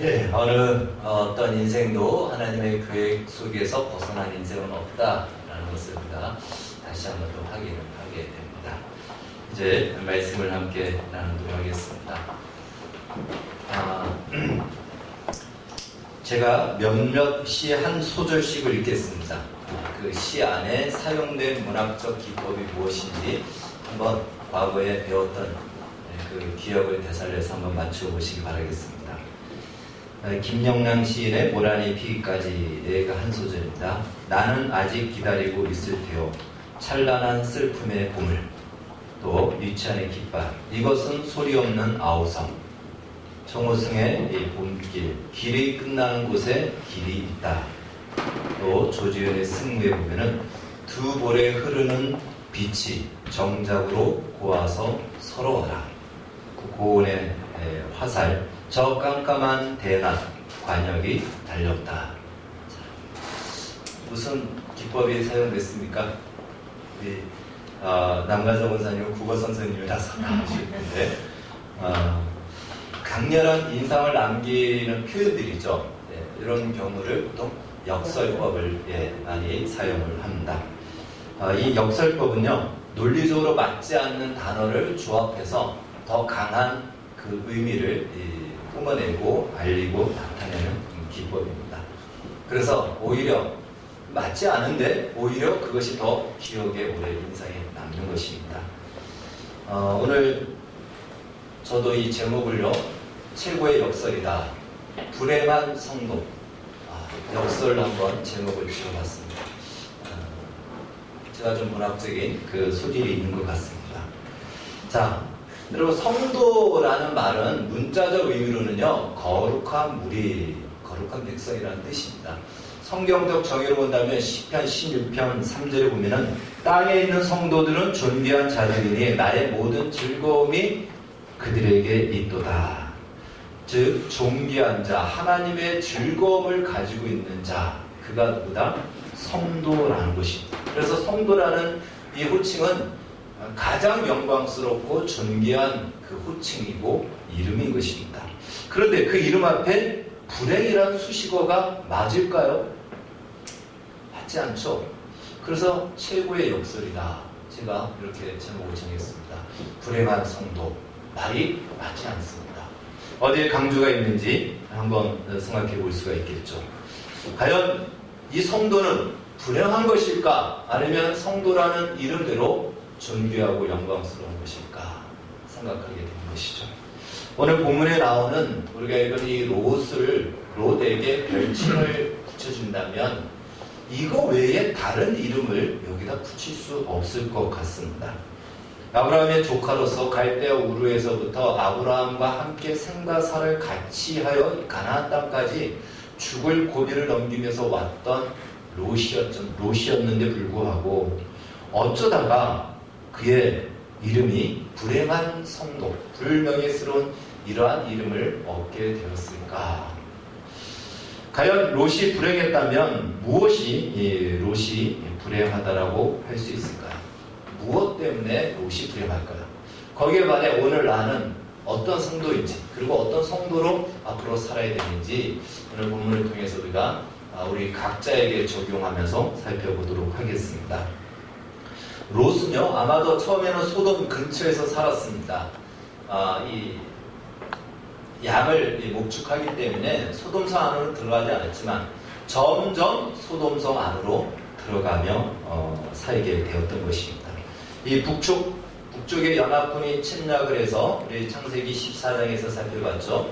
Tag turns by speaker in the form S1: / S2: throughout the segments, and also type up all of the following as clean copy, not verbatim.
S1: 예, 어떤 인생도 하나님의 계획 속에서 벗어난 인생은 없다라는 것을 우리가 다시 한번 또 확인을 하게 됩니다. 이제 말씀을 함께 나누도록 하겠습니다. 제가 몇몇 시 한 소절씩을 읽겠습니다. 그 시 안에 사용된 문학적 기법이 무엇인지 한번 과거에 배웠던 그 기억을 되살려서 한번 맞추어 보시기 바라겠습니다. 김영랑 시인의 모란이 피기까지의 한 소절입니다. 나는 아직 기다리고 있을 테요. 찬란한 슬픔의 봄을, 또 유치한의 깃발, 이것은 소리 없는 아우성, 정호승의 이 봄길, 길이 끝나는 곳에 길이 있다. 또 조지현의 승무에 보면은 두 볼에 흐르는 빛이 정작으로 고와서 서러워라. 고온의 화살, 저 깜깜한 대낮 관역이 달렸다. 무슨 기법이 사용됐습니까? 남가정 원사님은 국어 선생님이라서 아실 텐데 강렬한 인상을 남기는 표현들이죠. 이런 경우를 보통 역설법을 많이 사용을 합니다. 이 역설법은요, 논리적으로 맞지 않는 단어를 조합해서 더 강한 그 의미를 뿜어내고 알리고 나타내는 기법입니다. 그래서 오히려 맞지 않은데 오히려 그것이 더 기억에 오래 인상에 남는 것입니다. 오늘 저도 이 제목을요, 최고의 역설이다, 불행한 성도, 역설 한번 제목을 지어봤습니다. 제가 좀 문학적인 그 소질이 있는 것 같습니다. 자, 여러분, 성도라는 말은 문자적 의미로는요, 거룩한 무리, 거룩한 백성이라는 뜻입니다. 성경적 정의로 본다면 시편 16편 3절에 보면은 땅에 있는 성도들은 존귀한 자들이니 나의 모든 즐거움이 그들에게 있도다. 즉 존귀한 자, 하나님의 즐거움을 가지고 있는 자, 그가 누구다? 성도라는 것입니다. 그래서 성도라는 이 호칭은 가장 영광스럽고 존귀한 그 호칭이고 이름인 것입니다. 그런데 그 이름 앞에 불행이라는 수식어가 맞을까요? 맞지 않죠. 그래서 최고의 역설이다, 제가 이렇게 제목을 정했습니다. 불행한 성도, 말이 맞지 않습니다. 어디에 강조가 있는지 한번 생각해 볼 수가 있겠죠. 과연 이 성도는 불행한 것일까? 아니면 성도라는 이름대로 존귀하고 영광스러운 것일까? 생각하게 되는 것이죠. 오늘 본문에 나오는 우리가 읽은 이 롯에게 별칭을 붙여준다면 이거 외에 다른 이름을 여기다 붙일 수 없을 것 같습니다. 아브라함의 조카로서 갈대아 우르에서부터 아브라함과 함께 생과 사를 같이 하여 가나안 땅까지 죽을 고비를 넘기면서 왔던 롯이었는데 불구하고 어쩌다가 그의 이름이 불행한 성도, 불명예스러운 이러한 이름을 얻게 되었을까? 과연 롯이 불행했다면 무엇이 롯이 불행하다라고 할 수 있을까요? 무엇 때문에 롯이 불행할까요? 거기에 반해 오늘 나는 어떤 성도인지, 그리고 어떤 성도로 앞으로 살아야 되는지 오늘 본문을 통해서 우리 각자에게 적용하면서 살펴보도록 하겠습니다. 롯은요, 아마도 처음에는 소돔 근처에서 살았습니다. 이 양을 목축하기 때문에 소돔성 안으로 들어가지 않았지만 점점 소돔성 안으로 들어가며 살게 되었던 것입니다. 이 북쪽의 연합군이 침략을 해서 우리 창세기 14장에서 살펴봤죠.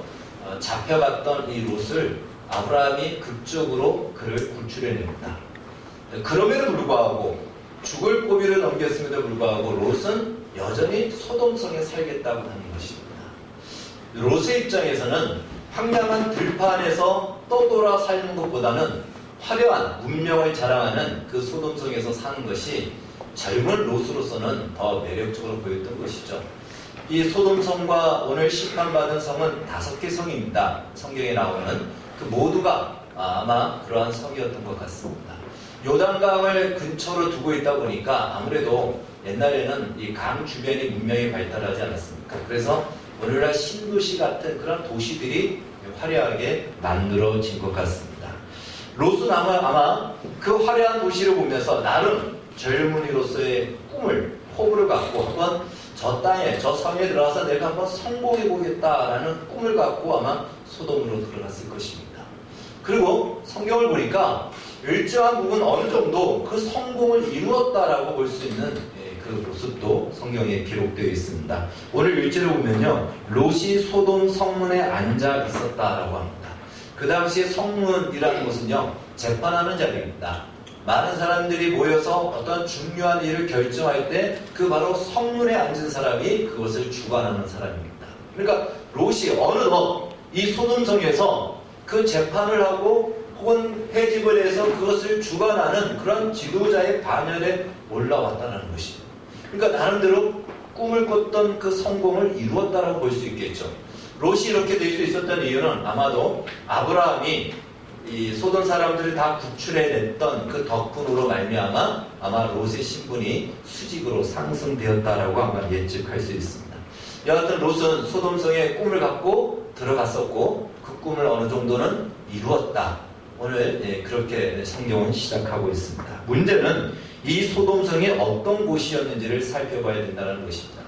S1: 잡혀갔던 이 롯을 아브라함이 극적으로 그를 구출해냅니다. 그럼에도 불구하고 죽을 고비를 넘겼음에도 불구하고 롯은 여전히 소돔성에 살겠다고 하는 것입니다. 롯의 입장에서는 황량한 들판 안에서 떠돌아 사는 것보다는 화려한 문명을 자랑하는 그 소돔성에서 사는 것이 젊은 롯으로서는 더 매력적으로 보였던 것이죠. 이 소돔성과 오늘 심판받은 성은 5개 성입니다. 성경에 나오는 그 모두가 아마 그러한 성이었던 것 같습니다. 요단강을 근처로 두고 있다 보니까 아무래도 옛날에는 이 강 주변이 문명이 발달하지 않았습니까? 그래서 오늘날 신도시 같은 그런 도시들이 화려하게 만들어진 것 같습니다. 롯은 아마 그 화려한 도시를 보면서 나름 젊은이로서의 꿈을, 포부를 갖고 한번 저 땅에, 저 성에 들어가서 내가 한번 성공해 보겠다라는 꿈을 갖고 아마 소돔으로 들어갔을 것입니다. 그리고 성경을 보니까 일정한 부분 어느 정도 그 성공을 이루었다라고 볼 수 있는 그 모습도 성경에 기록되어 있습니다. 오늘 1절을 보면요, 롯이 소돔 성문에 앉아 있었다라고 합니다. 그 당시에 성문이라는 것은요, 재판하는 자리입니다. 많은 사람들이 모여서 어떤 중요한 일을 결정할 때 그 바로 성문에 앉은 사람이 그것을 주관하는 사람입니다. 그러니까 롯이 어느덧 이 소돔성에서 그 재판을 하고 혹은 회집을 해서 그것을 주관하는 그런 지도자의 반열에 올라왔다는 것입니다. 그러니까 나름대로 꿈을 꿨던 그 성공을 이루었다라고 볼 수 있겠죠. 롯이 이렇게 될 수 있었던 이유는 아마도 아브라함이 이 소돔 사람들을 다 구출해냈던 그 덕분으로 말미암아 아마 롯의 신분이 수직으로 상승되었다라고 아마 예측할 수 있습니다. 여하튼 롯은 소돔성에 꿈을 갖고 들어갔었고 그 꿈을 어느 정도는 이루었다. 오늘 그렇게 성경은 시작하고 있습니다. 문제는 이 소돔성이 어떤 곳이었는지를 살펴봐야 된다는 것입니다.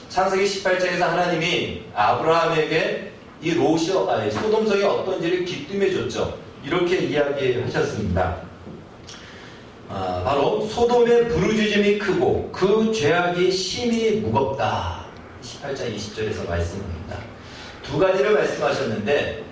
S1: 창세기 18장에서 하나님이 아브라함에게 이 소돔성이 어떤지를 기뜸해 줬죠. 이렇게 이야기하셨습니다. 바로 소돔의 부르짖음이 크고 그 죄악이 심히 무겁다. 18장 20절에서 말씀합니다. 두 가지를 말씀하셨는데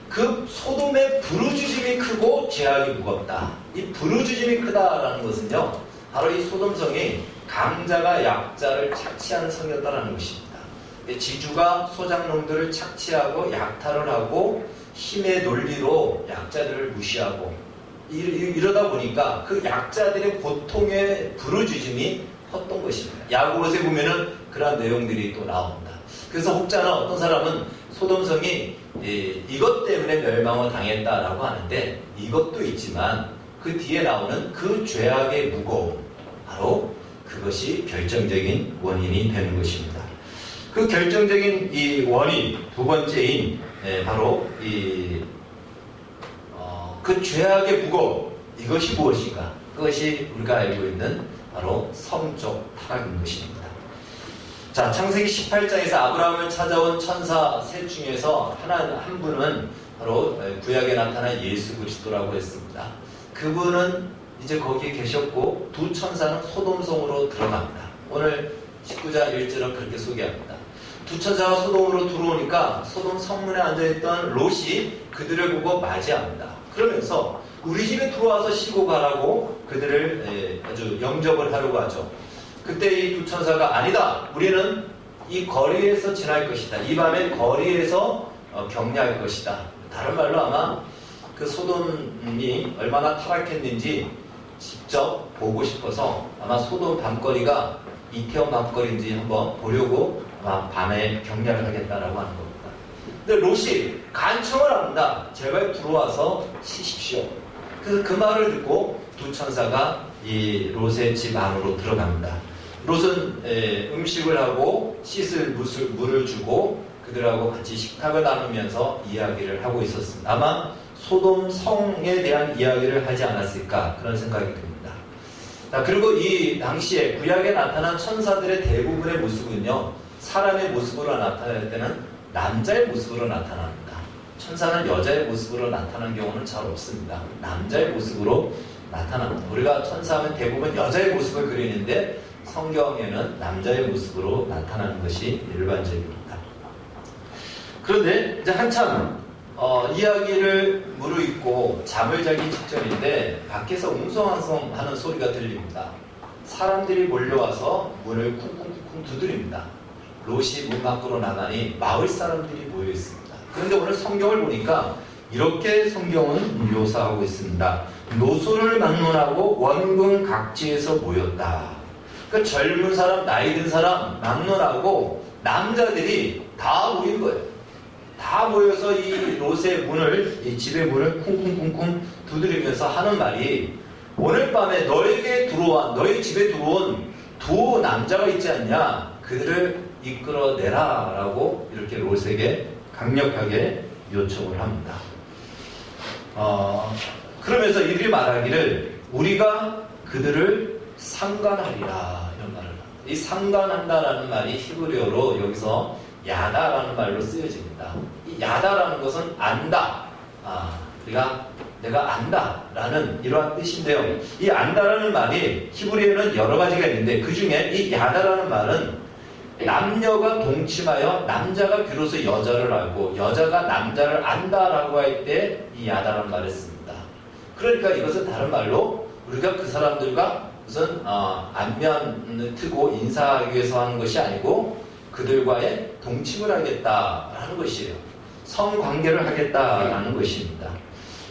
S1: 그 소돔의 부르짖음이 크고 죄악이 무겁다. 이 부르짖음이 크다라는 것은요, 바로 이 소돔성이 강자가 약자를 착취하는 성이었다는 것입니다. 지주가 소장농들을 착취하고 약탈을 하고 힘의 논리로 약자들을 무시하고 이러다 보니까 그 약자들의 고통의 부르짖음이 컸던 것입니다. 야고보서에 보면은 그러한 내용들이 또 나옵니다. 그래서 혹자는 어떤 사람은 소돔성이 이것 때문에 멸망을 당했다라고 하는데 이것도 있지만 그 뒤에 나오는 그 죄악의 무거움, 바로 그것이 결정적인 원인이 되는 것입니다. 그 결정적인 이 원인, 두 번째인 바로 그 죄악의 무거움, 이것이 무엇인가? 그것이 우리가 알고 있는 바로 성적 타락인 것입니다. 자, 창세기 18장에서 아브라함을 찾아온 천사 셋 중에서 한 분은 바로 구약에 나타난 예수 그리스도라고 했습니다. 그분은 이제 거기에 계셨고 두 천사는 소돔성으로 들어갑니다. 오늘 19장 1절은 그렇게 소개합니다. 두 천사가 소돔으로 들어오니까 소돔 성문에 앉아있던 롯이 그들을 보고 맞이합니다. 그러면서 우리 집에 들어와서 쉬고 가라고 그들을 아주 영접을 하려고 하죠. 그때 이 두 천사가 아니다, 우리는 이 거리에서 지날 것이다, 이 밤에 거리에서 격려할 것이다. 다른 말로 아마 그 소돔이 얼마나 타락했는지 직접 보고 싶어서 아마 소돔 밤거리가 이태원 밤거리인지 한번 보려고 아마 밤에 격려를 하겠다라고 하는 겁니다. 근데 롯이 간청을 합니다. 제발 들어와서 쉬십시오. 그래서 그 말을 듣고 두 천사가 이 롯의 집 안으로 들어갑니다. 롯은 음식을 하고 씻을 물을 주고 그들하고 같이 식탁을 나누면서 이야기를 하고 있었습니다. 아마 소돔 성에 대한 이야기를 하지 않았을까 그런 생각이 듭니다. 자, 그리고 이 당시에 구약에 나타난 천사들의 대부분의 모습은요, 사람의 모습으로 나타날 때는 남자의 모습으로 나타납니다. 천사는 여자의 모습으로 나타나는 경우는 잘 없습니다. 남자의 모습으로 나타납니다. 우리가 천사하면 대부분 여자의 모습을 그리는데 성경에는 남자의 모습으로 나타나는 것이 일반적입니다. 그런데 이제 한참 이야기를 무르익고 잠을 자기 직전인데 밖에서 웅성웅성하는 소리가 들립니다. 사람들이 몰려와서 문을 쿵쿵쿵쿵 두드립니다. 롯이 문 밖으로 나가니 마을 사람들이 모여 있습니다. 그런데 오늘 성경을 보니까 이렇게 성경은 묘사하고 있습니다. 노소를 막론하고 원근 각지에서 모였다. 그 젊은 사람, 나이 든 사람, 막론하고 남자들이 다 모인 거예요. 다 모여서 이 롯의 문을, 이 집의 문을 쿵쿵쿵쿵 두드리면서 하는 말이, 오늘 밤에 너희 집에 들어온 두 남자가 있지 않냐? 그들을 이끌어내라라고 이렇게 롯에게 강력하게 요청을 합니다. 그러면서 이들이 말하기를 우리가 그들을 상관하리라 이런 말을 합니다. 이 상관한다라는 말이 히브리어로 여기서 야다라는 말로 쓰여집니다. 이 야다라는 것은 안다. 내가 안다라는 이러한 뜻인데요. 이 안다라는 말이 히브리어는 여러 가지가 있는데 그 중에 이 야다라는 말은 남녀가 동침하여 남자가 비로소 여자를 알고 여자가 남자를 안다라고 할 때 이 야다라는 말을 씁니다. 그러니까 이것은 다른 말로 우리가 그 사람들과 무슨 안면을 트고 인사하기 위해서 하는 것이 아니고 그들과의 동침을 하겠다라는 것이에요. 성관계를 하겠다라는 것입니다.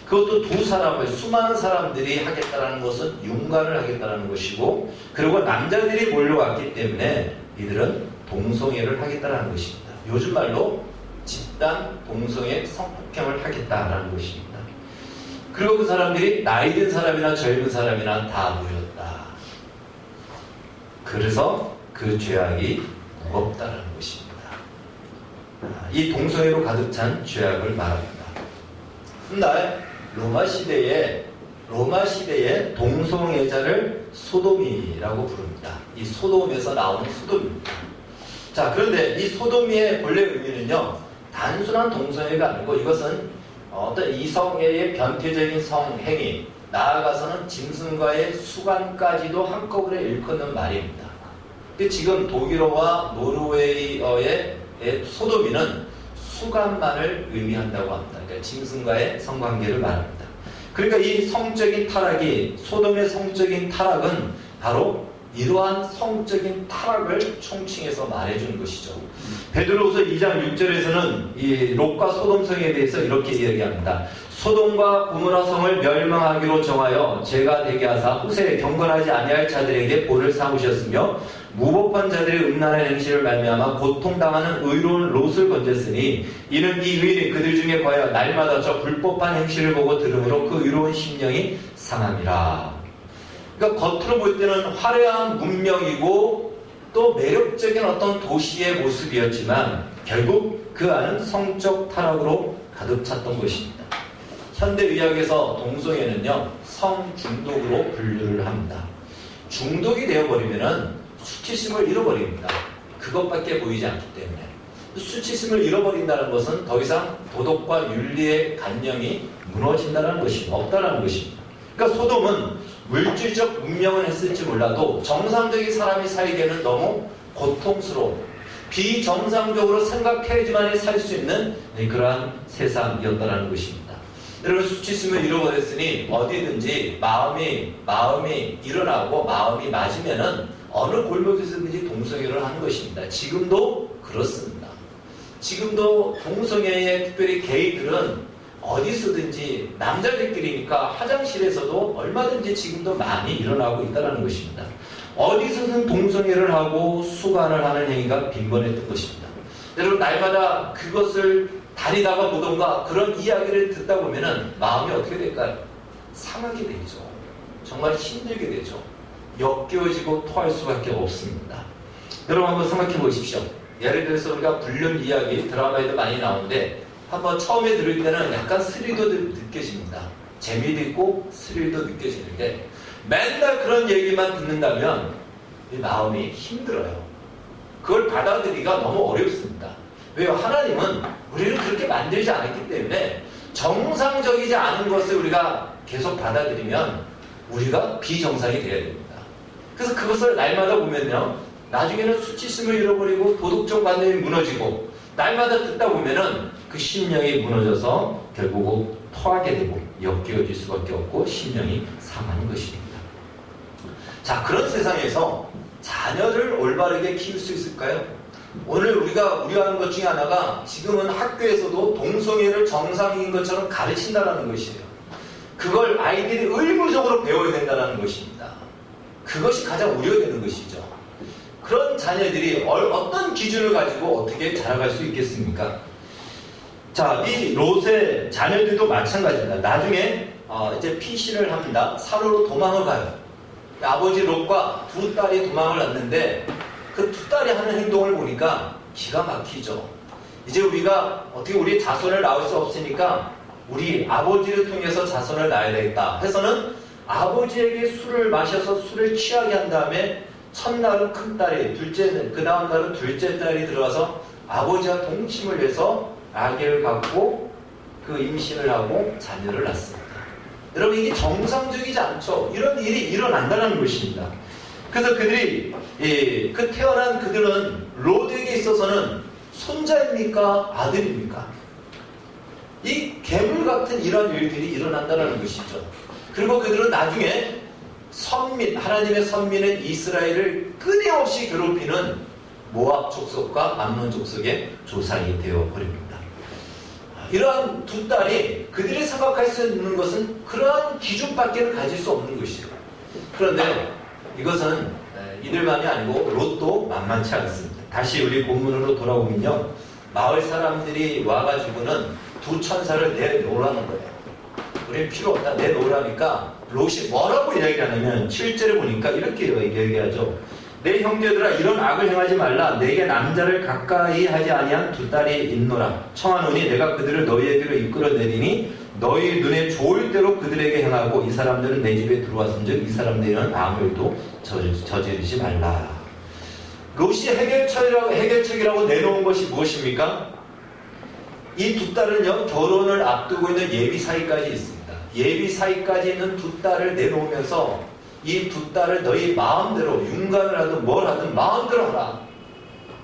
S1: 그것도 두 사람을 수많은 사람들이 하겠다라는 것은 융가를 하겠다라는 것이고 그리고 남자들이 몰려왔기 때문에 이들은 동성애를 하겠다라는 것입니다. 요즘 말로 집단 동성애 성폭행을 하겠다라는 것입니다. 그리고 그 사람들이 나이 든 사람이나 젊은 사람이나 다 모였다. 그래서 그 죄악이 무겁다라는 것입니다. 이 동성애로 가득 찬 죄악을 말합니다. 훗날 로마 시대에 동성애자를 소돔이라고 부릅니다. 이 소돔에서 나온 소돔입니다. 자, 그런데 이 소돔의 본래 의미는요, 단순한 동성애가 아니고 이것은 어떤 이성애의 변태적인 성행위, 나아가서는 짐승과의 수간까지도 한꺼번에 일컫는 말입니다. 지금 독일어와 노르웨이어의 소돔이는 수간만을 의미한다고 합니다. 그러니까 짐승과의 성관계를 말합니다. 그러니까 이 성적인 타락이 소돔의 성적인 타락은 바로 이러한 성적인 타락을 총칭해서 말해주는 것이죠. 베드로후서 2장 6절에서는 이 롯과 소돔 성에 대해서 이렇게 이야기합니다. 소돔과 고모라 성을 멸망하기로 정하여 제가 되게 하사 후세에 경건하지 아니할 자들에게 본을 삼으셨으며 무법한 자들의 음란한 행실을 말미암아 고통당하는 의로운 롯을 건졌으니 이는 이 의인이 그들 중에 과연 날마다 저 불법한 행실을 보고 들음으로 그 의로운 심령이 상함이라. 그러니까 겉으로 볼 때는 화려한 문명이고 또 매력적인 어떤 도시의 모습이었지만 결국 그 안은 성적 타락으로 가득 찼던 것입니다. 현대의학에서 동성애는요, 성중독으로 분류를 합니다. 중독이 되어버리면은 수치심을 잃어버립니다. 그것밖에 보이지 않기 때문에. 수치심을 잃어버린다는 것은 더 이상 도덕과 윤리의 관념이 무너진다는 것입니다. 없다는 것입니다. 그러니까 소돔은 물질적 문명은 했을지 몰라도 정상적인 사람이 살기에는 너무 고통스러운, 비정상적으로 생각해야지만 살 수 있는 그러한 세상이었다는 것입니다. 여러분, 수치심을 잃어버렸으니 어디든지 마음이 일어나고 마음이 맞으면은 어느 골목에서든지 동성애를 하는 것입니다. 지금도 그렇습니다. 지금도 동성애의 특별히 게이들은 어디서든지 남자들끼리니까 화장실에서도 얼마든지 지금도 많이 일어나고 있다는 것입니다. 어디서든 동성애를 하고 수간을 하는 행위가 빈번했던 것입니다. 여러분, 날마다 그것을 다리다가 보던가 그런 이야기를 듣다 보면은 마음이 어떻게 될까요? 상하게 되죠. 정말 힘들게 되죠. 역겨워지고 토할 수밖에 없습니다. 여러분, 한번 생각해 보십시오. 예를 들어서 우리가 불륜 이야기 드라마에도 많이 나오는데 한번 처음에 들을 때는 약간 스릴도 느껴집니다. 재미도 있고 스릴도 느껴지는데 맨날 그런 얘기만 듣는다면 이 마음이 힘들어요. 그걸 받아들이기가 너무 어렵습니다. 왜요? 하나님은 우리를 그렇게 만들지 않았기 때문에 정상적이지 않은 것을 우리가 계속 받아들이면 우리가 비정상이 되어야 됩니다. 그래서 그것을 날마다 보면요, 나중에는 수치심을 잃어버리고 도덕적 관념이 무너지고 날마다 듣다 보면은 그 심령이 무너져서 결국 토하게 되고 역겨워질 수밖에 없고 심령이 상하는 것입니다. 자, 그런 세상에서 자녀를 올바르게 키울 수 있을까요? 오늘 우리가 우려하는 것 중에 하나가 지금은 학교에서도 동성애를 정상인 것처럼 가르친다는 것이에요. 그걸 아이들이 의무적으로 배워야 된다는 것입니다. 그것이 가장 우려되는 것이죠. 그런 자녀들이 어떤 기준을 가지고 어떻게 자라갈 수 있겠습니까? 자, 이 롯의 자녀들도 마찬가지입니다. 나중에 이제 피신을 합니다. 산으로 도망을 가요. 아버지 롯과 두 딸이 도망을 갔는데 그 두 딸이 하는 행동을 보니까 기가 막히죠. 이제 우리가 어떻게 우리 자손을 낳을 수 없으니까 우리 아버지를 통해서 자손을 낳아야 되겠다 해서는 아버지에게 술을 마셔서 술을 취하게 한 다음에 첫날은 큰딸이, 그 다음 날은 둘째 딸이 들어와서 아버지와 동침을 해서 아기를 갖고 그 임신을 하고 자녀를 낳습니다. 여러분, 이게 정상적이지 않죠? 이런 일이 일어난다는 것입니다. 그래서 그들이 그 태어난 그들은 롯에게 있어서는 손자입니까? 아들입니까? 이 괴물 같은 이런 일들이 일어난다는 것이죠. 그리고 그들은 나중에 하나님의 선민인 이스라엘을 끊임없이 괴롭히는 모압 족속과 암몬 족속의 조상이 되어버립니다. 이러한 두 딸이 그들이 생각할 수 있는 것은 그러한 기준밖에 가질 수 없는 것이에요. 그런데 이것은 이들만이 아니고 롯도 만만치 않습니다. 다시 우리 본문으로 돌아오면요, 마을 사람들이 와가지고는 두 천사를 내놓으라는 거예요. 우리는 필요 없다, 내놓으라니까 롯이 뭐라고 이야기하냐면 7절에 보니까 이렇게 얘기하죠. 내 형제들아, 이런 악을 행하지 말라. 내게 남자를 가까이 하지 아니한 두 딸이 있노라. 청하노니 내가 그들을 너희에게로 이끌어내리니 너희 눈에 좋을 대로 그들에게 행하고 이 사람들은 내 집에 들어왔은즉 이 사람들은 아무 일도 저지르지 말라. 롯이 해결책이라고 내놓은 것이 무엇입니까? 이 두 딸은요, 결혼을 앞두고 있는 예비 사이까지 있습니다. 예비 사이까지 있는 두 딸을 내놓으면서 이 두 딸을 너희 마음대로 윤곽을 하든 뭘 하든 마음대로 하라.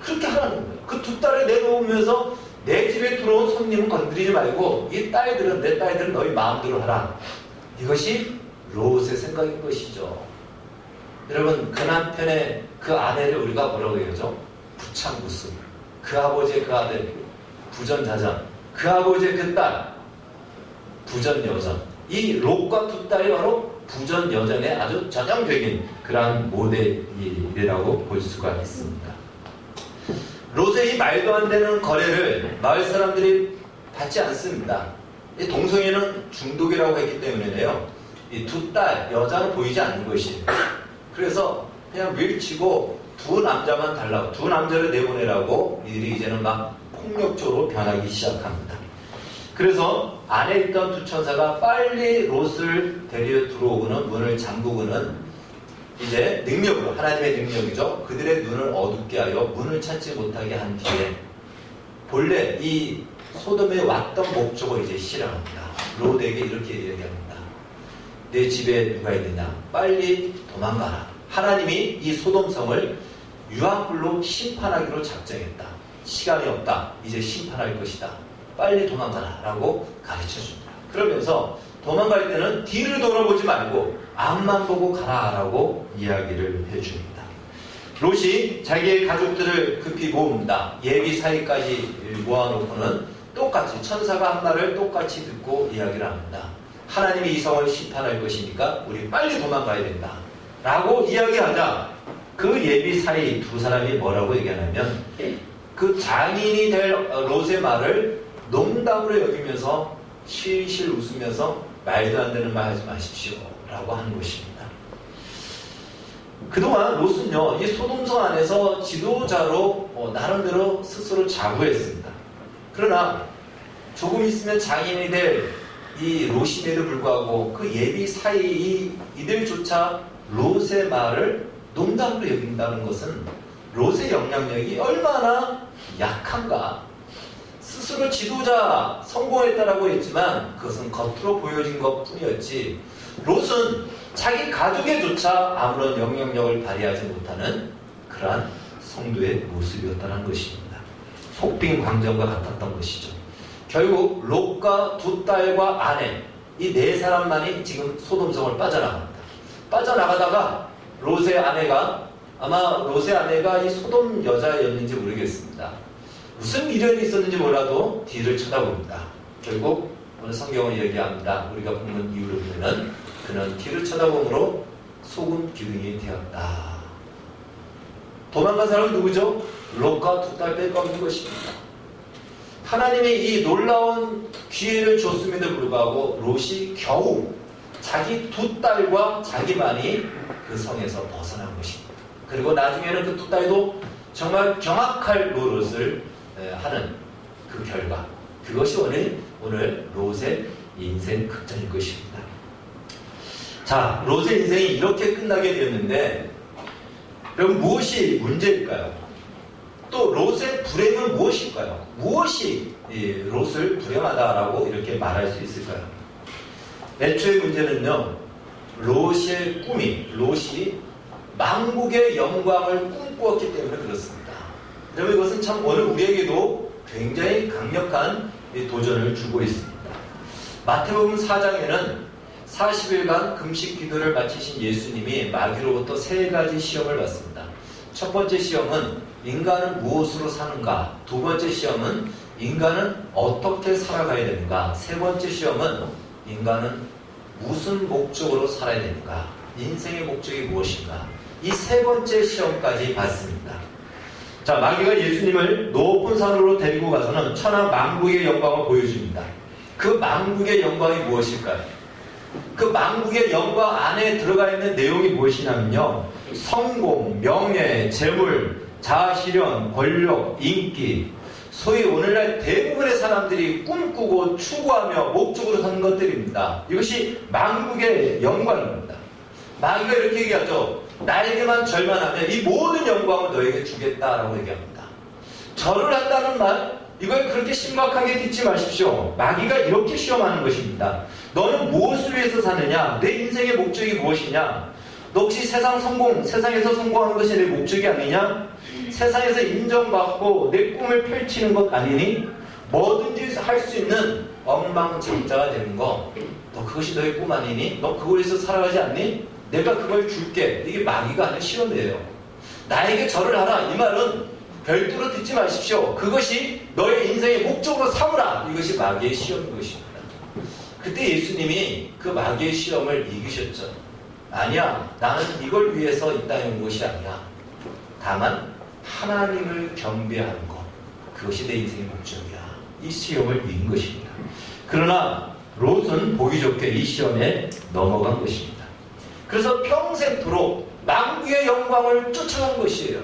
S1: 그렇게 하라는 거예요. 그 두 딸을 내놓으면서 내 집에 들어온 손님은 건드리지 말고 이 딸들은, 내 딸들은 너희 마음대로 하라. 이것이 롯의 생각인 것이죠. 여러분, 그 남편의 그 아내를 우리가 뭐라고 얘기하죠? 부창부수. 그 아버지의 그 아들 부전자전, 그 아버지의 그 딸 부전여전. 이 롯과 두 딸이 바로 부전여전의 아주 전형적인 그러한 모델이라고 볼 수가 있습니다. 롯의 이 말도 안 되는 거래를 마을 사람들이 받지 않습니다. 이 동성애는 중독이라고 했기 때문에요, 이 두 딸, 여자는 보이지 않는 것이에요. 그래서 그냥 밀치고 두 남자만 달라고, 두 남자를 내보내라고 이들이 이제는 막 폭력적으로 변하기 시작합니다. 그래서 안에 있던 두 천사가 빨리 롯을 데리러 들어오고는 문을 잠그고는 이제 능력으로, 하나님의 능력이죠, 그들의 눈을 어둡게 하여 문을 찾지 못하게 한 뒤에 본래 이 소돔에 왔던 목적을 이제 실행합니다. 롯에게 이렇게 얘기합니다. 내 집에 누가 있느냐, 빨리 도망가라. 하나님이 이 소돔성을 유황불로 심판하기로 작정했다. 시간이 없다. 이제 심판할 것이다. 빨리 도망가라 라고 가르쳐줍니다. 그러면서 도망갈 때는 뒤를 돌아보지 말고 앞만 보고 가라 라고 이야기를 해줍니다. 롯이 자기의 가족들을 급히 모읍니다. 예비 사이까지 모아놓고는 똑같이 천사가 한 말을 똑같이 듣고 이야기를 합니다. 하나님이 이 성을 심판할 것이니까 우리 빨리 도망가야 된다 라고 이야기하자 그 예비 사이 두 사람이 뭐라고 얘기하냐면 그 장인이 될 롯의 말을 농담으로 여기면서 실실 웃으면서 말도 안 되는 말 하지 마십시오 라고 하는 것입니다. 그동안 롯은요, 이 소돔성 안에서 지도자로 나름대로 스스로 자부했습니다. 그러나 조금 있으면 장인이 될 이 롯임에도 불구하고 그 예비 사이 이들조차 롯의 말을 농담으로 여긴다는 것은 롯의 영향력이 얼마나 약한가. 스스로 지도자 성공했다라고 했지만 그것은 겉으로 보여진 것 뿐이었지, 롯은 자기 가족에조차 아무런 영향력을 발휘하지 못하는 그러한 성도의 모습이었다는 것입니다. 속빈 광전과 같았던 것이죠. 결국 롯과 두 딸과 아내, 이 네 사람만이 지금 소돔성을 빠져나갑니다. 빠져나가다가 롯의 아내가, 아마 롯의 아내가 이 소돔 여자였는지 모르겠습니다. 무슨 미련이 있었는지 몰라도 뒤를 쳐다봅니다. 결국 오늘 성경은 얘기합니다. 우리가 보는 이유를 보면 그는 뒤를 쳐다보므로 소금 기둥이 되었다. 도망간 사람은 누구죠? 롯과 두 딸 빼먹는 것입니다. 하나님이 이 놀라운 기회를 줬음에도 불구하고 롯이 겨우 자기 두 딸과 자기만이 그 성에서 벗어난 것입니다. 그리고 나중에는 그 두 딸도 정말 경악할 노릇을 하는 그 결과, 그것이 오늘 롯의 인생 극전일 것입니다. 자, 롯의 인생이 이렇게 끝나게 되었는데 그럼 무엇이 문제일까요? 또 롯의 불행은 무엇일까요? 무엇이 롯을 불행하다라고 이렇게 말할 수 있을까요? 애초의 문제는요, 롯이 만국의 영광을 꿈꾸었기 때문에 그렇습니다. 여러분, 이것은 참 오늘 우리에게도 굉장히 강력한 도전을 주고 있습니다. 마태복음 4장에는 40일간 금식 기도를 마치신 예수님이 마귀로부터 3가지 시험을 받습니다. 첫 번째 시험은 인간은 무엇으로 사는가? 두 번째 시험은 인간은 어떻게 살아가야 되는가? 세 번째 시험은 인간은 무슨 목적으로 살아야 되는가? 인생의 목적이 무엇인가? 이 세 번째 시험까지 받습니다. 자, 마귀가 예수님을 높은 산으로 데리고 가서는 천하 만국의 영광을 보여줍니다. 그 만국의 영광이 무엇일까요? 그 만국의 영광 안에 들어가 있는 내용이 무엇이냐면요, 성공, 명예, 재물, 자아실현, 권력, 인기, 소위 오늘날 대부분의 사람들이 꿈꾸고 추구하며 목적으로 사는 것들입니다. 이것이 만국의 영광입니다. 마귀가 이렇게 얘기하죠. 나에게만 절만하면 이 모든 영광을 너에게 주겠다라고 얘기합니다. 절을 한다는 말, 이걸 그렇게 심각하게 듣지 마십시오. 마귀가 이렇게 시험하는 것입니다. 너는 무엇을 위해서 사느냐? 내 인생의 목적이 무엇이냐? 너 혹시 세상에서 성공하는 것이 내 목적이 아니냐? 세상에서 인정받고 내 꿈을 펼치는 것 아니니? 뭐든지 할 수 있는 엉망진창자가 되는 거, 너 그것이 너의 꿈 아니니? 너 그걸 위해서 살아가지 않니? 내가 그걸 줄게. 이게 마귀가 하는 시험이에요. 나에게 절을 하라. 이 말은 별도로 듣지 마십시오. 그것이 너의 인생의 목적으로 삼으라. 이것이 마귀의 시험인 것입니다. 그때 예수님이 그 마귀의 시험을 이기셨죠. 아니야, 나는 이걸 위해서 이 땅에 온 것이 아니야. 다만 하나님을 경배하는 것, 그것이 내 인생의 목적이야. 이 시험을 이긴 것입니다. 그러나 롯은 보기 좋게 이 시험에 넘어간 것입니다. 그래서 평생토록 만국의 영광을 쫓아간 것이에요.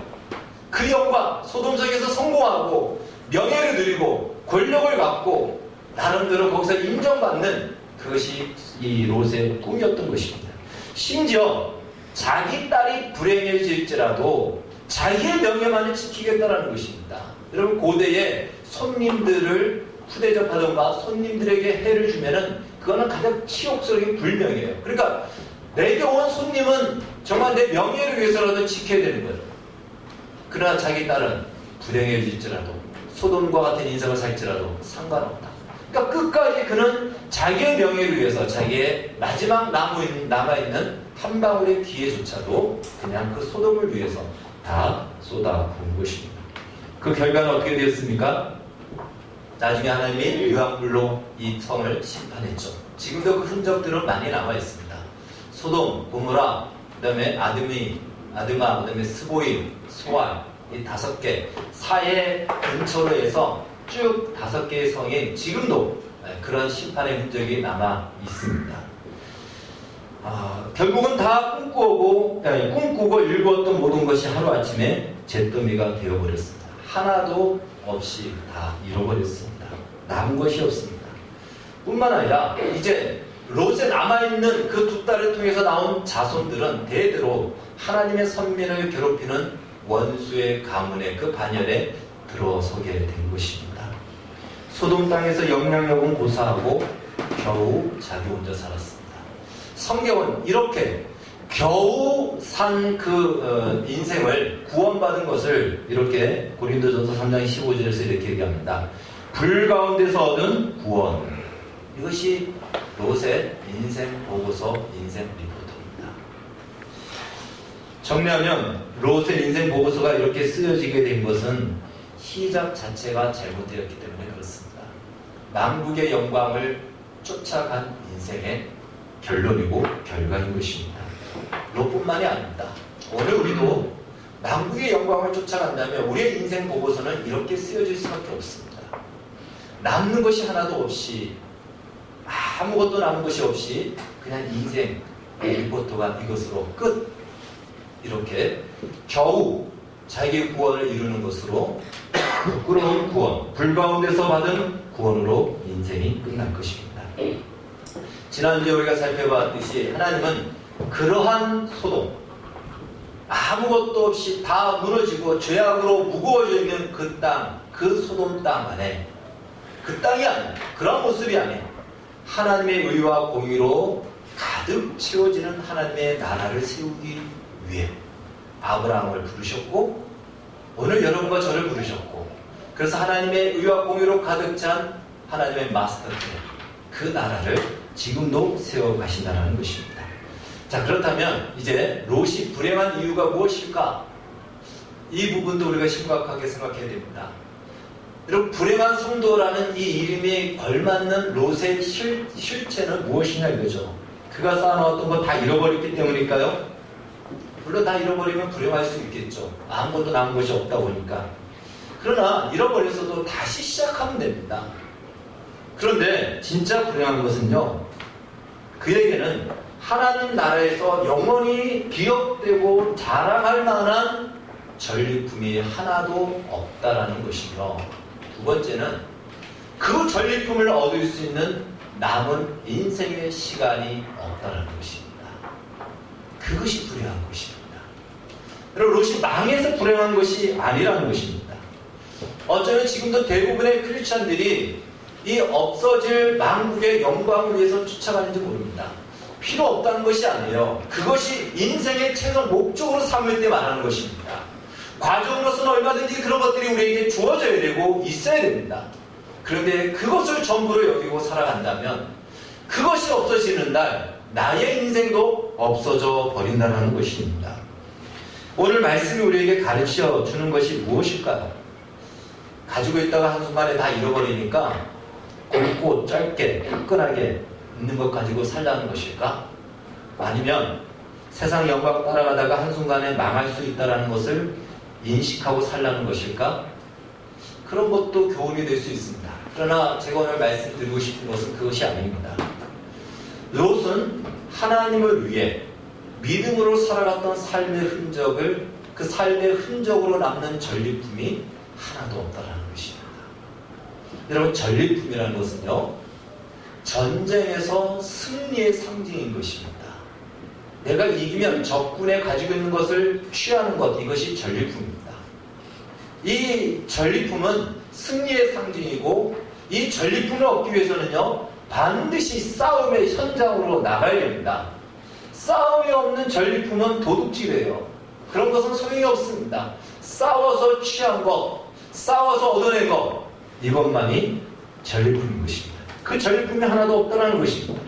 S1: 그 영광, 소돔성에서 성공하고 명예를 누리고 권력을 갖고 나름대로 거기서 인정받는, 그것이 이 롯의 꿈이었던 것입니다. 심지어 자기 딸이 불행해질지라도 자기의 명예만을 지키겠다라는 것입니다. 여러분, 고대에 손님들을 푸대접하던가 손님들에게 해를 주면은 그거는 가장 치욕스러운 불명이에요. 그러니까 내게 온 손님은 정말 내 명예를 위해서라도 지켜야 되는 거예요. 그러나 자기 딸은 불행해질지라도 소돔과 같은 인생을 살지라도 상관없다. 그러니까 끝까지 그는 자기의 명예를 위해서 자기의 마지막 남아있는 한 방울의 기회조차도 그냥 그 소돔을 위해서 다 쏟아부은 것입니다. 그 결과는 어떻게 되었습니까? 나중에 하나님이 유황불로 이 성을 심판했죠. 지금도 그 흔적들은 많이 남아있습니다. 소돔, 고모라, 그 다음에 아드마, 그 다음에 스보임, 소알, 이 5개 사해 근처로 해서 쭉 5개의 성이 지금도 그런 심판의 흔적이 남아 있습니다. 결국은 다 꿈꾸고 일구었던 모든 것이 하루아침에 잿더미가 되어버렸습니다. 하나도 없이 다 잃어버렸습니다. 남은 것이 없습니다. 뿐만 아니라 이제 롯에 남아있는 그 두 딸을 통해서 나온 자손들은 대대로 하나님의 선민을 괴롭히는 원수의 가문에, 그 반열에 들어서게 된 것입니다. 소돔 땅에서 영향력은 고사하고 겨우 자기 혼자 살았습니다. 성경은 이렇게 겨우 산 그 인생을 구원받은 것을 이렇게 고린도전서 3장 15절에서 이렇게 얘기합니다. 불 가운데서 얻은 구원, 이것이 롯의 인생 보고서, 인생 리포트입니다. 정리하면 롯의 인생 보고서가 이렇게 쓰여지게 된 것은 시작 자체가 잘못되었기 때문에 그렇습니다. 만국의 영광을 쫓아간 인생의 결론이고 결과인 것입니다. 롯뿐만이 아닙니다. 오늘 우리도 만국의 영광을 쫓아간다면 우리의 인생 보고서는 이렇게 쓰여질 수밖에 없습니다. 남는 것이 하나도 없이, 아무것도 남은 것이 없이 그냥 인생 리포터가 이것으로 끝, 이렇게 겨우 자기의 구원을 이루는 것으로 부끄러운 구원, 불 가운데서 받은 구원으로 인생이 끝날 것입니다. 지난주에 우리가 살펴봤듯이 하나님은 그러한 소돔, 아무것도 없이 다 무너지고 죄악으로 무거워져 있는 그 땅, 그 소돔 땅 안에, 그 땅이 아니야, 그런 모습이 아니야, 하나님의 의와 공의로 가득 채워지는 하나님의 나라를 세우기 위해 아브라함을 부르셨고, 오늘 여러분과 저를 부르셨고, 그래서 하나님의 의와 공의로 가득 찬 하나님의 마스터plan, 그 나라를 지금도 세워가신다는 것입니다. 자, 그렇다면 이제 롯이 불행한 이유가 무엇일까? 이 부분도 우리가 심각하게 생각해야 됩니다. 여러분, 불행한 성도라는 이 이름에 걸맞는 롯의 실체는 무엇이냐 이거죠. 그가 쌓아놓았던 거 다 잃어버렸기 때문일까요? 물론 다 잃어버리면 불행할 수 있겠죠. 아무것도 남은 것이 없다 보니까. 그러나 잃어버렸어도 다시 시작하면 됩니다. 그런데 진짜 불행한 것은요, 그에게는 하나님 나라에서 영원히 기억되고 자랑할 만한 전리품이 하나도 없다라는 것이며, 두 번째는 그 전리품을 얻을 수 있는 남은 인생의 시간이 없다는 것입니다. 그것이 불행한 것입니다. 여러분, 롯이 망해서 불행한 것이 아니라는 것입니다. 어쩌면 지금도 대부분의 크리스찬들이 이 없어질 망국의 영광을 위해서 쫓아가는지 모릅니다. 필요 없다는 것이 아니에요. 그것이 인생의 최선 목적으로 삼을 때 말하는 것입니다. 과정으로서는 얼마든지 그런 것들이 우리에게 주어져야 되고 있어야 됩니다. 그런데 그것을 전부로 여기고 살아간다면 그것이 없어지는 날 나의 인생도 없어져 버린다는 것입니다. 오늘 말씀이 우리에게 가르쳐 주는 것이 무엇일까요? 가지고 있다가 한순간에 다 잃어버리니까 곱고 짧게 화끈하게 있는 것 가지고 살라는 것일까? 아니면 세상 영광 따라가다가 한순간에 망할 수 있다는 것을 인식하고 살라는 것일까? 그런 것도 교훈이 될 수 있습니다. 그러나 제가 오늘 말씀드리고 싶은 것은 그것이 아닙니다. 롯은 하나님을 위해 믿음으로 살아갔던 삶의 흔적을, 그 삶의 흔적으로 남는 전리품이 하나도 없다는 것입니다. 여러분, 전리품이라는 것은요, 전쟁에서 승리의 상징인 것입니다. 내가 이기면 적군에 가지고 있는 것을 취하는 것, 이것이 전리품입니다. 이 전리품은 승리의 상징이고, 이 전리품을 얻기 위해서는요, 반드시 싸움의 현장으로 나가야 됩니다. 싸움이 없는 전리품은 도둑질이에요. 그런 것은 소용이 없습니다. 싸워서 취한 것, 싸워서 얻어낸 것, 이것만이 전리품인 것입니다. 그 전리품이 하나도 없다는 것입니다.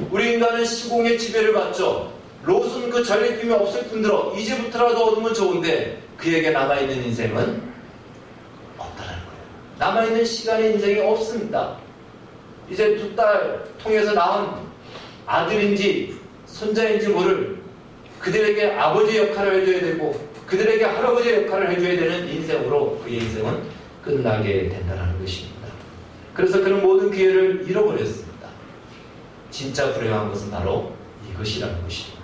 S1: 우리 인간은 시공의 지배를 받죠. 롯은 그 전리품이 없을 뿐더러 이제부터라도 얻으면 좋은데 그에게 남아있는 인생은 없다는 거예요. 남아있는 시간의 인생이 없습니다. 이제 두 딸 통해서 낳은 아들인지 손자인지 모를 그들에게 아버지 역할을 해줘야 되고 그들에게 할아버지 역할을 해줘야 되는 인생으로 그의 인생은 끝나게 된다는 것입니다. 그래서 그런 모든 기회를 잃어버렸습니다. 진짜 불행한 것은 바로 이것이라는 것입니다.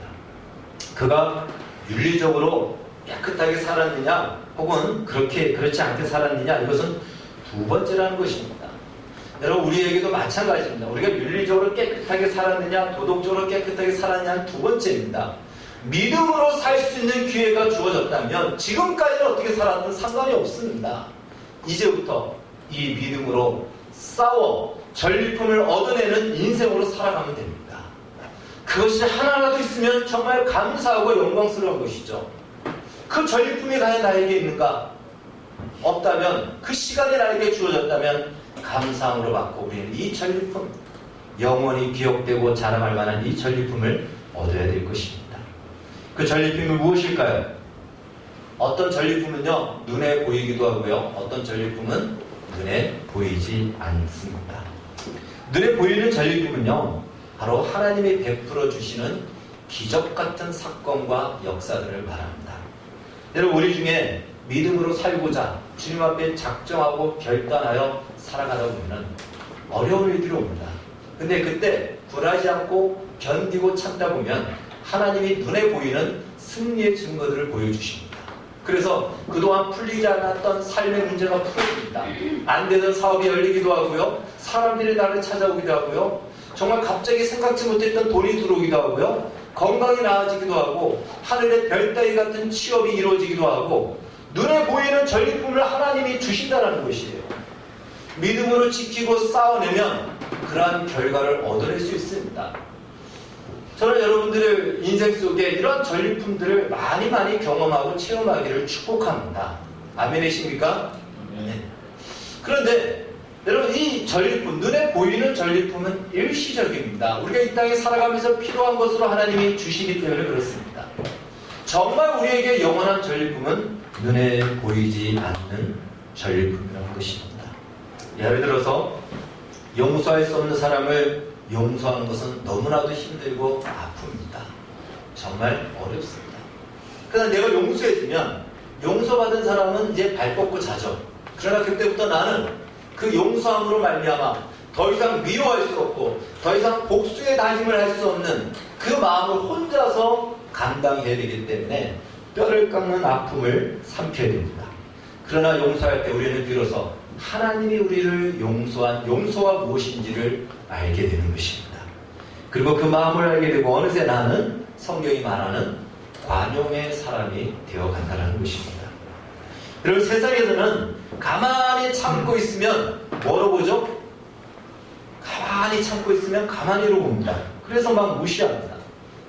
S1: 그가 윤리적으로 깨끗하게 살았느냐 혹은 그렇지 않게 살았느냐, 이것은 두 번째라는 것입니다. 여러분, 우리에게도 마찬가지입니다. 우리가 윤리적으로 깨끗하게 살았느냐 도덕적으로 깨끗하게 살았느냐는 두 번째입니다. 믿음으로 살 수 있는 기회가 주어졌다면 지금까지는 어떻게 살았든 상관이 없습니다. 이제부터 이 믿음으로 싸워 전리품을 얻어내는 인생으로 살아가면 됩니다. 그것이 하나라도 있으면 정말 감사하고 영광스러운 것이죠. 그 전리품이 과연 나에게 있는가? 없다면, 그 시간이 나에게 주어졌다면 감사함으로 받고 우리는 이 전리품, 영원히 기억되고 자랑할 만한 이 전리품을 얻어야 될 것입니다. 그 전리품이 무엇일까요? 어떤 전리품은요, 눈에 보이기도 하고요. 어떤 전리품은 눈에 보이지 않습니다. 눈에 보이는 전리품은요, 바로 하나님이 베풀어 주시는 기적 같은 사건과 역사들을 말합니다. 여러분, 우리 중에 믿음으로 살고자 주님 앞에 작정하고 결단하여 살아가다 보면 어려운 일들이 옵니다. 근데 그때 굴하지 않고 견디고 참다 보면 하나님이 눈에 보이는 승리의 증거들을 보여주십니다. 그래서 그동안 풀리지 않았던 삶의 문제가 풀어집니다. 안 되던 사업이 열리기도 하고요. 사람들이 나를 찾아오기도 하고요. 정말 갑자기 생각지 못했던 돈이 들어오기도 하고요. 건강이 나아지기도 하고 하늘의 별 따기 같은 취업이 이루어지기도 하고 눈에 보이는 전리품을 하나님이 주신다는 것이에요. 믿음으로 지키고 싸워내면 그러한 결과를 얻어낼 수 있습니다. 저는 여러분들의 인생 속에 이런 전리품들을 많이 경험하고 체험하기를 축복합니다. 아멘이십니까? 네. 그런데 여러분, 이 전리품, 눈에 보이는 전리품은 일시적입니다. 우리가 이 땅에 살아가면서 필요한 것으로 하나님이 주시기 때문에 그렇습니다. 정말 우리에게 영원한 전리품은 눈에 보이지 않는 전리품이라는 것입니다. 예를 들어서 용서할 수 없는 사람을 용서하는 것은 너무나도 힘들고 아픕니다. 정말 어렵습니다. 그러나 내가 용서해주면 용서받은 사람은 이제 발 뻗고 자죠. 그러나 그때부터 나는 그 용서함으로 말미암아 더 이상 미워할 수 없고 더 이상 복수의 다짐을 할 수 없는 그 마음을 혼자서 감당해야 되기 때문에 뼈를 깎는 아픔을 삼켜야 됩니다. 그러나 용서할 때 우리는 비로소 하나님이 우리를 용서한 용서가 무엇인지를 알게 되는 것입니다. 그리고 그 마음을 알게 되고 어느새 나는 성경이 말하는 관용의 사람이 되어간다는 것입니다. 그리고 세상에서는 가만히 참고 있으면 뭐로 보죠? 가만히 참고 있으면 가만히로 봅니다. 그래서 막 무시합니다.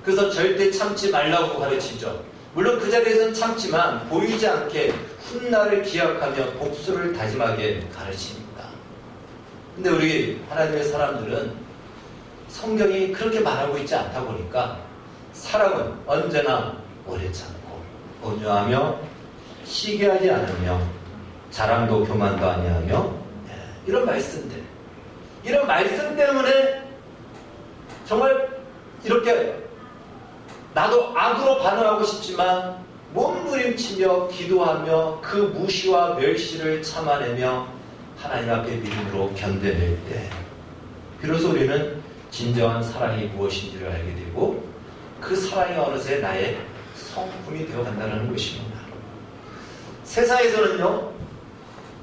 S1: 그래서 절대 참지 말라고 가르치죠. 물론 그 자리에서는 참지만 보이지 않게 훗날을 기약하며 복수를 다짐하게 가르칩니다. 근데 우리 하나님의 사람들은 성경이 그렇게 말하고 있지 않다 보니까 사람은 언제나 오래 참고 온유하며 시기하지 않으며 자랑도 교만도 아니하며 이런 말씀들, 이런 말씀 때문에 정말 이렇게 나도 악으로 반응하고 싶지만 몸부림치며 기도하며 그 무시와 멸시를 참아내며 하나님 앞에 믿음으로 견뎌낼 때 비로소 우리는 진정한 사랑이 무엇인지를 알게 되고 그 사랑이 어느새 나의 성품이 되어간다는 것입니다. 세상에서는요,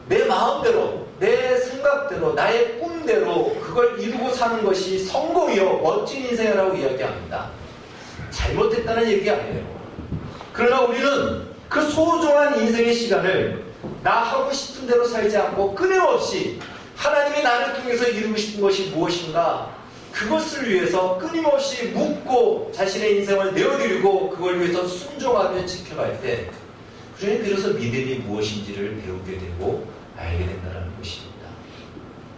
S1: 내 마음대로, 내 생각대로, 나의 꿈대로 그걸 이루고 사는 것이 성공이요, 멋진 인생이라고 이야기합니다. 잘못됐다는 얘기 아니에요. 그러나 우리는 그 소중한 인생의 시간을 나 하고 싶은 대로 살지 않고 끊임없이 하나님이 나를 통해서 이루고 싶은 것이 무엇인가 그것을 위해서 끊임없이 묻고 자신의 인생을 내어드리고 그걸 위해서 순종하며 지켜갈 때 우리는 비로소 믿음이 무엇인지를 배우게 되고 알게 된다는 것입니다.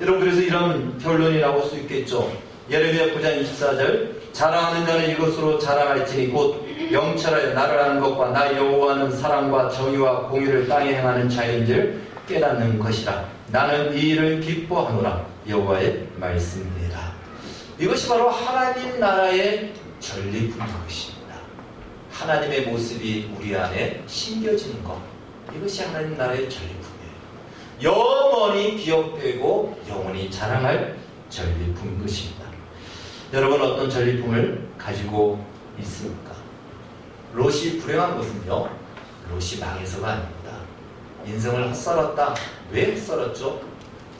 S1: 여러분, 그래서 이런 결론이 나올 수 있겠죠. 예레미야 9장 24절 자랑하는 자는 이것으로 자랑할지니 곧 영철하여 나를 아는 것과 나 여호와는 사랑과 정의와 공의를 땅에 행하는 자인줄 깨닫는 것이라. 나는 이 일을 기뻐하노라. 여호와의 말씀이니라. 이것이 바로 하나님 나라의 전리품인 것입니다. 하나님의 모습이 우리 안에 심겨지는 것, 이것이 하나님 나라의 전리품이에요. 영원히 기억되고 영원히 자랑할 전리품인 것입니다. 여러분, 어떤 전리품을 가지고 있습니까? 롯이 불행한 것은요, 롯이 망해서가 아닙니다. 인생을 헛살았다. 왜 헛살았죠?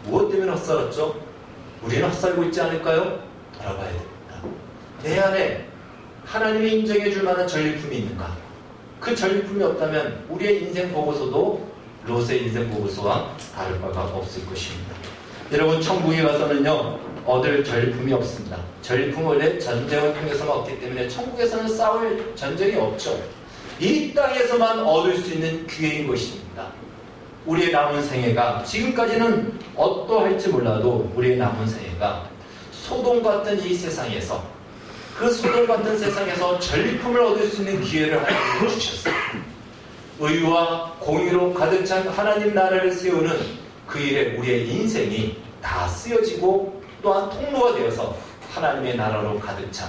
S1: 무엇 때문에 헛살았죠? 우리는 헛살고 있지 않을까요? 돌아봐야 됩니다. 내 안에 하나님이 인정해 줄 만한 전리품이 있는가? 그 전리품이 없다면 우리의 인생 보고서도 롯의 인생 보고서와 다를 바가 없을 것입니다. 여러분, 천국에 가서는요, 얻을 전리품이 없습니다. 전리품은 원래 전쟁을 통해서만 얻기 때문에 천국에서는 싸울 전쟁이 없죠. 이 땅에서만 얻을 수 있는 기회인 것입니다. 우리의 남은 생애가, 지금까지는 어떠할지 몰라도 우리의 남은 생애가 소돔 같은 이 세상에서, 그 소돔 같은 세상에서 전리품을 얻을 수 있는 기회를 하나님이 주셨어요. 의와 공의로 가득 찬 하나님 나라를 세우는 그 일에 우리의 인생이 다 쓰여지고 또한 통로가 되어서 하나님의 나라로 가득 찬,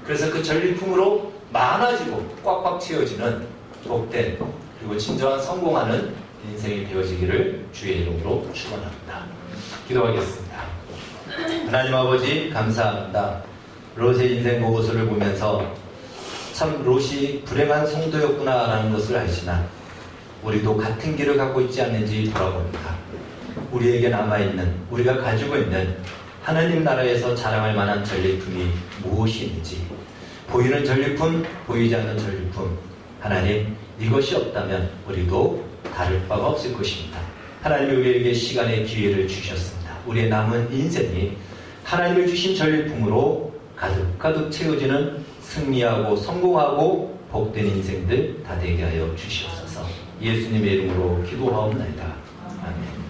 S1: 그래서 그 전리품으로 많아지고 꽉꽉 채워지는 복된 그리고 진정한 성공하는 인생이 되어지기를 주의 이름으로 축원합니다. 기도하겠습니다. 하나님 아버지, 감사합니다. 롯의 인생 보고서를 보면서 참 롯이 불행한 성도였구나라는 것을 알지만 우리도 같은 길을 갖고 있지 않는지 돌아봅니다. 우리에게 남아있는, 우리가 가지고 있는 하나님 나라에서 자랑할 만한 전리품이 무엇이 있는지, 보이는 전리품, 보이지 않는 전리품, 하나님 이것이 없다면 우리도 다를 바가 없을 것입니다. 하나님이 우리에게 시간의 기회를 주셨습니다. 우리의 남은 인생이 하나님이 주신 전리품으로 가득가득 채워지는 승리하고 성공하고 복된 인생들 다 되게 하여 주시옵소서. 예수님의 이름으로 기도하옵나이다. 아멘.